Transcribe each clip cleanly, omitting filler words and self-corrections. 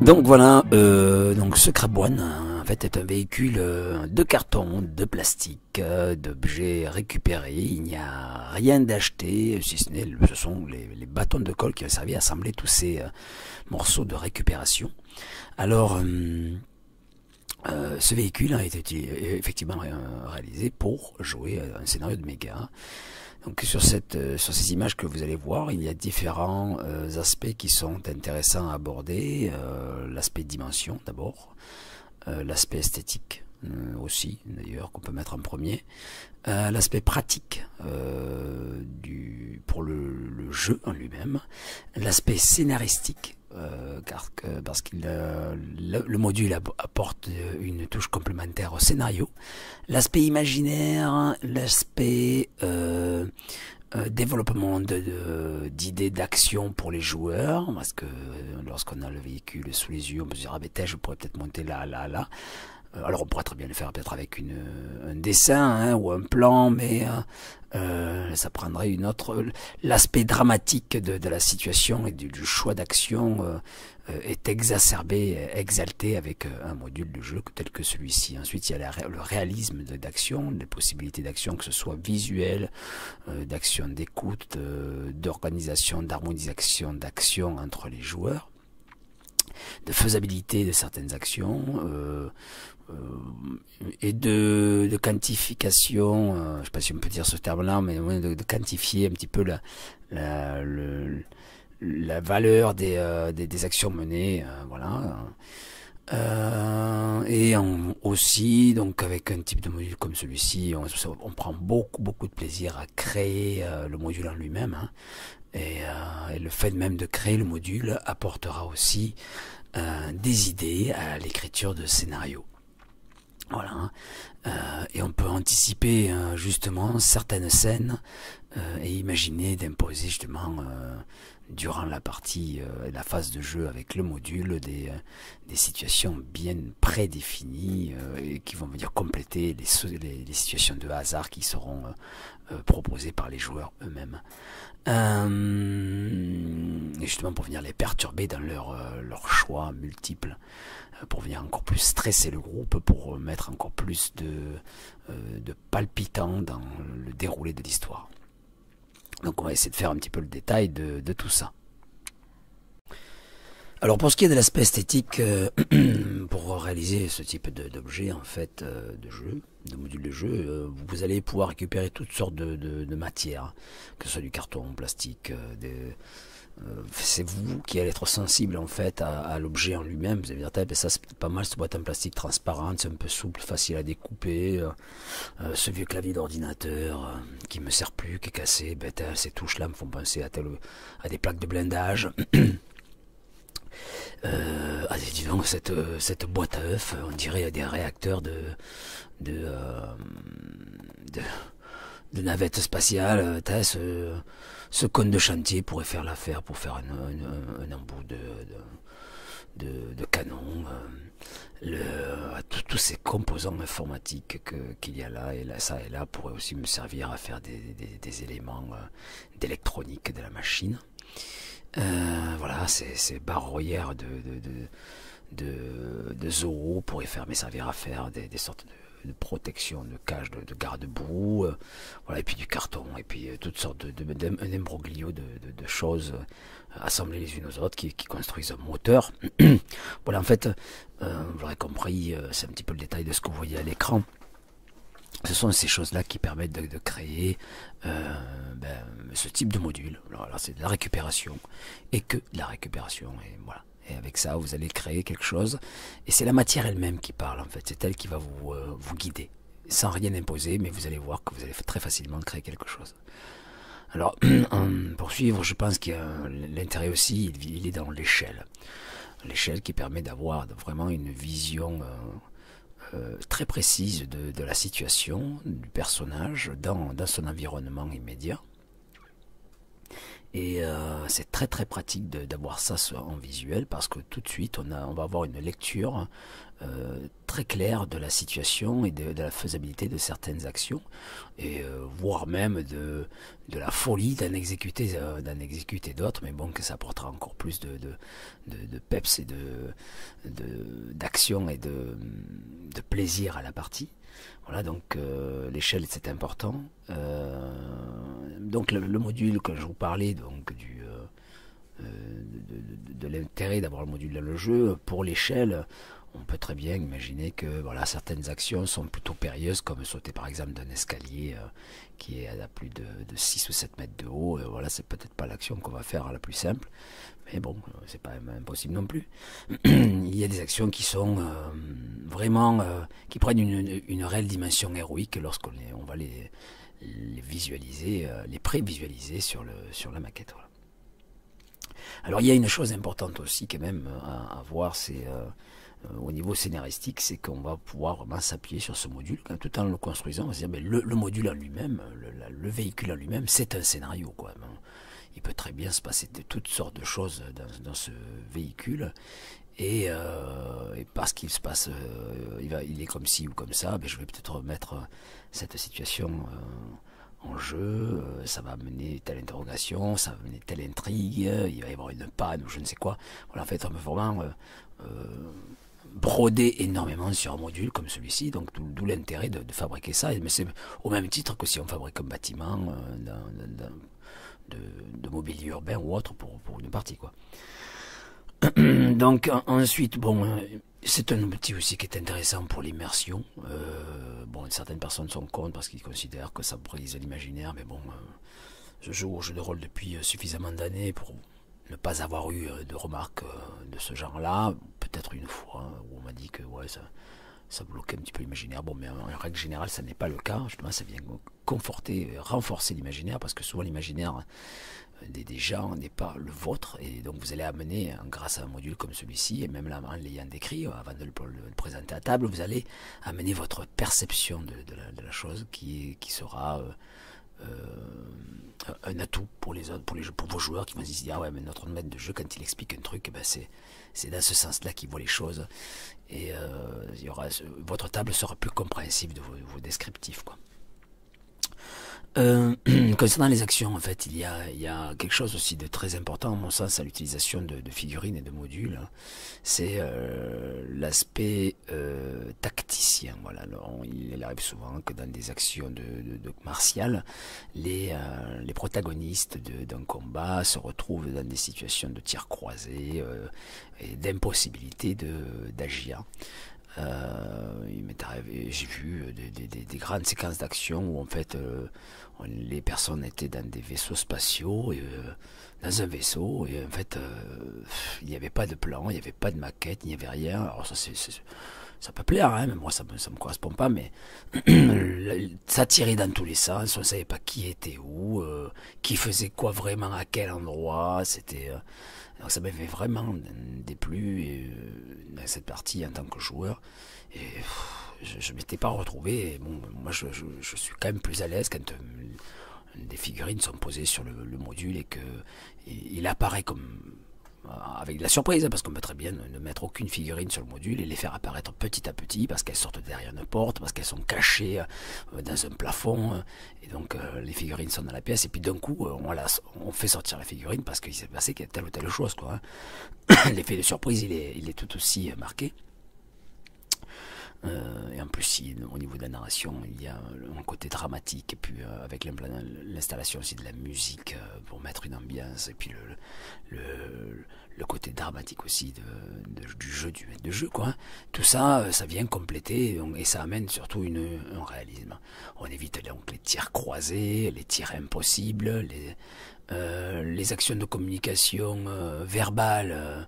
Donc voilà, donc ce Craboine en fait est un véhicule de carton, de plastique, d'objets récupérés. Il n'y a rien d'acheté, si ce n'est ce sont les bâtons de colle qui ont servi à assembler tous ces morceaux de récupération. Alors ce véhicule a été effectivement réalisé pour jouer un scénario de méga. Donc sur ces images que vous allez voir, il y a différents aspects qui sont intéressants à aborder. L'aspect dimension d'abord, l'aspect esthétique aussi d'ailleurs qu'on peut mettre en premier, l'aspect pratique pour le jeu en lui-même, l'aspect scénaristique. Parce que le module apporte une touche complémentaire au scénario, l'aspect imaginaire, l'aspect développement d'idées d'action pour les joueurs, parce que lorsqu'on a le véhicule sous les yeux, on peut se dire ah ben je pourrais peut-être monter là. Alors on pourrait très bien le faire peut-être avec un dessin hein, ou un plan, mais ça prendrait une autre... L'aspect dramatique de la situation et du choix d'action est exacerbé, exalté avec un module de jeu tel que celui-ci. Ensuite, il y a le réalisme d'action, les possibilités d'action, que ce soit visuel, d'action d'écoute, d'organisation, d'harmonisation d'action entre les joueurs, de faisabilité de certaines actions, et de quantification, je ne sais pas si on peut dire ce terme-là, mais de quantifier un petit peu la valeur des actions menées, voilà. Aussi, donc avec un type de module comme celui-ci, on prend beaucoup de plaisir à créer le module en lui-même, hein, et le fait même de créer le module apportera aussi des idées à l'écriture de scénario. Voilà, et on peut anticiper justement certaines scènes et imaginer d'imposer justement durant la partie, la phase de jeu avec le module des situations bien prédéfinies et qui vont venir compléter les situations de hasard qui seront proposées par les joueurs eux-mêmes. Et justement pour venir les perturber dans leur choix multiples, pour venir encore plus stresser le groupe, pour mettre encore plus de palpitant dans le déroulé de l'histoire. Donc on va essayer de faire un petit peu le détail de tout ça. Alors pour ce qui est de l'aspect esthétique, pour réaliser ce type d'objet en fait, de jeu, de module de jeu, vous allez pouvoir récupérer toutes sortes de matières, que ce soit du carton, plastique, c'est vous qui allez être sensible en fait à l'objet en lui-même. Vous allez dire ça c'est pas mal, cette boîte en plastique transparente, c'est un peu souple, facile à découper, ce vieux clavier d'ordinateur qui me sert plus, qui est cassé, ces touches là me font penser à des plaques de blindage. Dis donc, cette boîte à œufs, on dirait des réacteurs de navette spatiale. Ce cône de chantier pourrait faire l'affaire pour faire un embout de canon. Tous ces composants informatiques qu'il y a là, et là, ça et là, pourraient aussi me servir à faire des éléments d'électronique de la machine. Voilà, ces barrières de Zorro pourraient me servir à faire des sortes de protection, de cage, de garde-boue, voilà, et puis du carton, et puis toutes sortes d'un imbroglio de choses assemblées les unes aux autres qui construisent un moteur. Voilà, en fait, vous l'aurez compris, c'est un petit peu le détail de ce que vous voyez à l'écran. Ce sont ces choses-là qui permettent de créer ce type de module. Alors là, c'est de la récupération, et que de la récupération, et voilà. Et avec ça, vous allez créer quelque chose, et c'est la matière elle-même qui parle, en fait. C'est elle qui va vous guider, sans rien imposer, mais vous allez voir que vous allez très facilement créer quelque chose. Alors, pour suivre, je pense que l'intérêt aussi, il est dans l'échelle. L'échelle qui permet d'avoir vraiment une vision très précise de la situation, du personnage, dans son environnement immédiat. Et c'est très très pratique d'avoir ça en visuel parce que tout de suite on va avoir une lecture très claire de la situation et de la faisabilité de certaines actions et voire même de la folie d'en exécuter d'autres, mais bon, que ça apportera encore plus de peps et d'action et de plaisir à la partie. Voilà, donc l'échelle c'est important. Donc le module que je vous parlais, donc de l'intérêt d'avoir le module dans le jeu, pour l'échelle, on peut très bien imaginer que voilà, certaines actions sont plutôt périlleuses, comme sauter par exemple d'un escalier qui est à plus de 6 ou 7 mètres de haut. Voilà, c'est peut-être pas l'action qu'on va faire la plus simple, mais bon, c'est pas impossible non plus. Il y a des actions qui sont vraiment, qui prennent une réelle dimension héroïque lorsqu'on on va les visualiser, les pré-visualiser sur la maquette. Voilà. Alors il y a une chose importante aussi quand même à voir, c'est au niveau scénaristique, c'est qu'on va pouvoir vraiment s'appuyer sur ce module tout en le construisant. On va se dire, mais le module en lui-même, le véhicule en lui-même, c'est un scénario, quoi. Il peut très bien se passer de toutes sortes de choses dans ce véhicule. Et parce qu'il se passe, il est comme ci ou comme ça, ben je vais peut-être mettre cette situation en jeu, ça va mener telle interrogation, ça va mener telle intrigue, il va y avoir une panne ou je ne sais quoi. Voilà, en fait, on peut vraiment broder énormément sur un module comme celui-ci, donc d'où l'intérêt de fabriquer ça. Mais c'est au même titre que si on fabrique un bâtiment de mobilier urbain ou autre pour une partie, quoi. Donc ensuite, bon, c'est un outil aussi qui est intéressant pour l'immersion. Bon, certaines personnes sont contre parce qu'ils considèrent que ça brise l'imaginaire, mais bon, je joue au jeu de rôle depuis suffisamment d'années pour ne pas avoir eu de remarques de ce genre-là. Peut-être une fois où on m'a dit que ouais, ça bloquait un petit peu l'imaginaire. Bon, mais en règle générale, ça n'est pas le cas. Justement, ça vient conforter, renforcer l'imaginaire parce que souvent l'imaginaire des gens n'est pas le vôtre, et donc vous allez amener, grâce à un module comme celui-ci, et même là en l'ayant décrit avant de le présenter à table, vous allez amener votre perception de la chose qui sera un atout pour les autres, pour vos joueurs qui vont se dire ah ouais, mais notre maître de jeu, quand il explique un truc, ben c'est dans ce sens-là qu'il voit les choses, et votre table sera plus compréhensive de vos descriptifs, quoi. Concernant les actions, en fait, il y a quelque chose aussi de très important, à mon sens, à l'utilisation de figurines et de modules. C'est l'aspect tacticien. Voilà. Alors, il arrive souvent que dans des actions de martiales, les protagonistes d'un combat se retrouvent dans des situations de tir croisé et d'impossibilité d'agir. J'ai vu des grandes séquences d'action où en fait les personnes étaient dans des vaisseaux spatiaux et, dans un vaisseau, et en fait il n'y avait pas de plan, il n'y avait pas de maquette, il n'y avait rien. Alors ça peut plaire, hein, mais moi ça me correspond pas, mais ça tirait dans tous les sens, on ne savait pas qui était où, qui faisait quoi vraiment à quel endroit. Donc ça m'avait vraiment déplu dans cette partie en tant que joueur, et je ne m'étais pas retrouvé. Et bon, moi je suis quand même plus à l'aise quand des figurines sont posées sur le module et que il apparaît comme avec de la surprise, parce qu'on peut très bien ne mettre aucune figurine sur le module et les faire apparaître petit à petit parce qu'elles sortent derrière une porte, parce qu'elles sont cachées dans un plafond, et donc les figurines sont dans la pièce, et puis d'un coup on fait sortir la figurine parce qu'il s'est passé telle ou telle chose, quoi, hein. L'effet de surprise il est tout aussi marqué. Et en plus, au niveau de la narration, il y a un côté dramatique, et puis avec l'installation aussi de la musique pour mettre une ambiance, et puis le côté dramatique aussi du jeu, du maître de jeu, quoi. Tout ça, ça vient compléter, et ça amène surtout un réalisme. On évite donc les tirs croisés, les tirs impossibles, les actions de communication verbale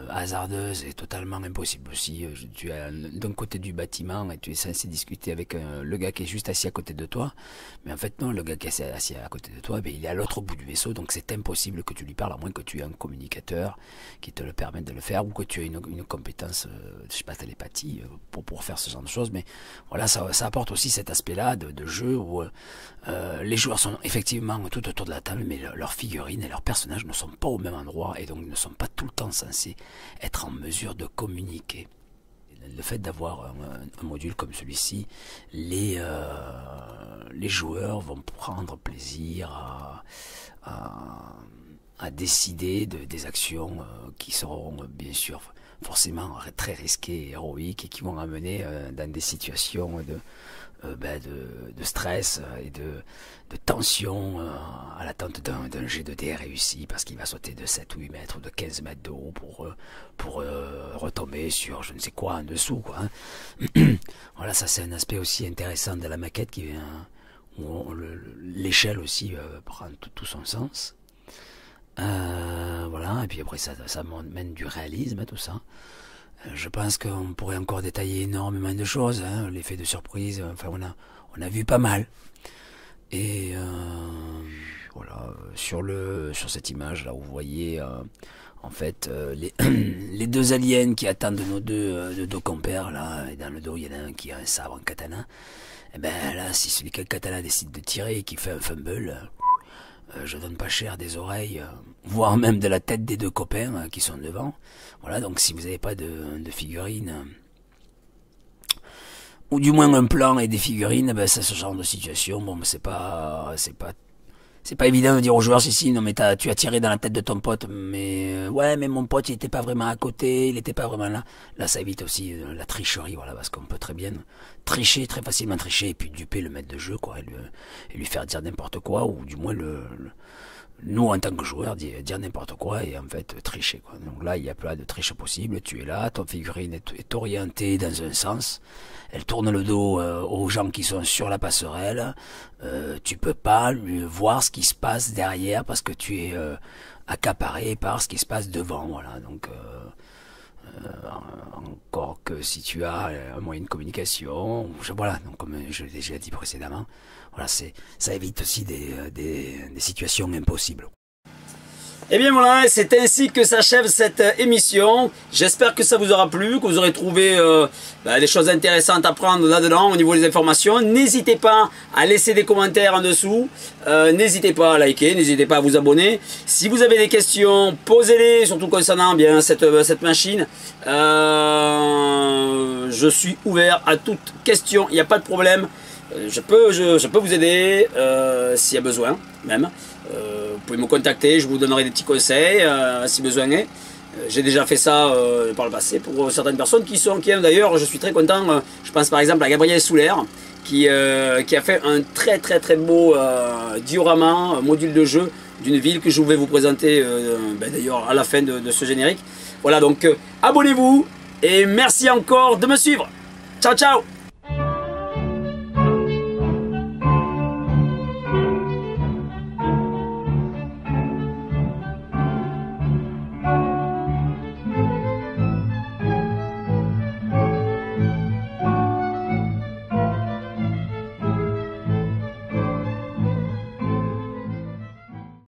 hasardeuse et totalement impossible aussi. Tu es d'un côté du bâtiment et tu es censé discuter avec le gars qui est juste assis à côté de toi, mais en fait non, le gars qui est assis à côté de toi, ben, il est à l'autre bout du vaisseau, donc c'est impossible que tu lui parles, à moins que tu aies un communicateur qui te le permette de le faire, ou que tu aies une compétence, je sais pas, télépathie, pour faire ce genre de choses. Mais voilà, ça apporte aussi cet aspect-là de jeu où les joueurs sont effectivement tout autour de la table, mais leurs figurines et leurs personnages ne sont pas au même endroit, et donc ne sont pas tout le temps censés être en mesure de communiquer. Le fait d'avoir un module comme celui-ci, les joueurs vont prendre plaisir à décider des actions qui seront bien sûr forcément très risquées et héroïques, et qui vont amener dans des situations de stress et de tension à l'attente d'un jet de dés réussi, parce qu'il va sauter de 7 ou 8 mètres ou de 15 mètres de haut pour retomber sur je ne sais quoi en dessous, quoi, hein. Voilà, ça c'est un aspect aussi intéressant de la maquette où l'échelle aussi prend tout son sens. Voilà, et puis après ça mène du réalisme, tout ça. Je pense qu'on pourrait encore détailler énormément de choses, hein, l'effet de surprise, enfin on a vu pas mal. Et voilà, sur cette image là, vous voyez en fait les deux aliens qui attendent nos deux compères là, et dans le dos il y en a un qui a un sabre, un katana. Et ben là, si celui qui a le katana décide de tirer et qui fait un fumble, je donne pas cher des oreilles, voire même de la tête des deux copains qui sont devant. Voilà, donc si vous n'avez pas de figurines, ou du moins un plan et des figurines, ben c'est ce genre de situation. Bon, c'est pas évident de dire aux joueurs, si, non mais tu as tiré dans la tête de ton pote, mais ouais, mais mon pote il était pas vraiment à côté, il était pas vraiment là. Là ça évite aussi la tricherie, voilà, parce qu'on peut très bien tricher, très facilement tricher, et puis duper le maître de jeu, quoi, et lui faire dire n'importe quoi, ou du moins nous en tant que joueurs dire n'importe quoi et en fait tricher, quoi. Donc là il n'y a pas de triche possible, tu es là, ton figurine est orientée dans un sens, elle tourne le dos aux gens qui sont sur la passerelle, tu peux pas voir ce qui se passe derrière parce que tu es accaparé par ce qui se passe devant, voilà. Donc encore que si tu as un moyen de communication, voilà, donc comme je l'ai déjà dit précédemment, voilà, ça évite aussi des situations impossibles. Et bien voilà, c'est ainsi que s'achève cette émission. J'espère que ça vous aura plu, que vous aurez trouvé des choses intéressantes à prendre là-dedans au niveau des informations. N'hésitez pas à laisser des commentaires en dessous. N'hésitez pas à liker, n'hésitez pas à vous abonner. Si vous avez des questions, posez-les, surtout concernant bien cette machine. Je suis ouvert à toute question, il n'y a pas de problème. Je peux vous aider s'il y a besoin, même. Vous pouvez me contacter, je vous donnerai des petits conseils si besoin est. J'ai déjà fait ça par le passé pour certaines personnes qui aiment d'ailleurs. Je suis très content. Je pense par exemple à Gabriel Souler qui a fait un très beau diorama, module de jeu d'une ville que je vais vous présenter d'ailleurs à la fin de ce générique. Voilà, donc abonnez-vous et merci encore de me suivre. Ciao ciao.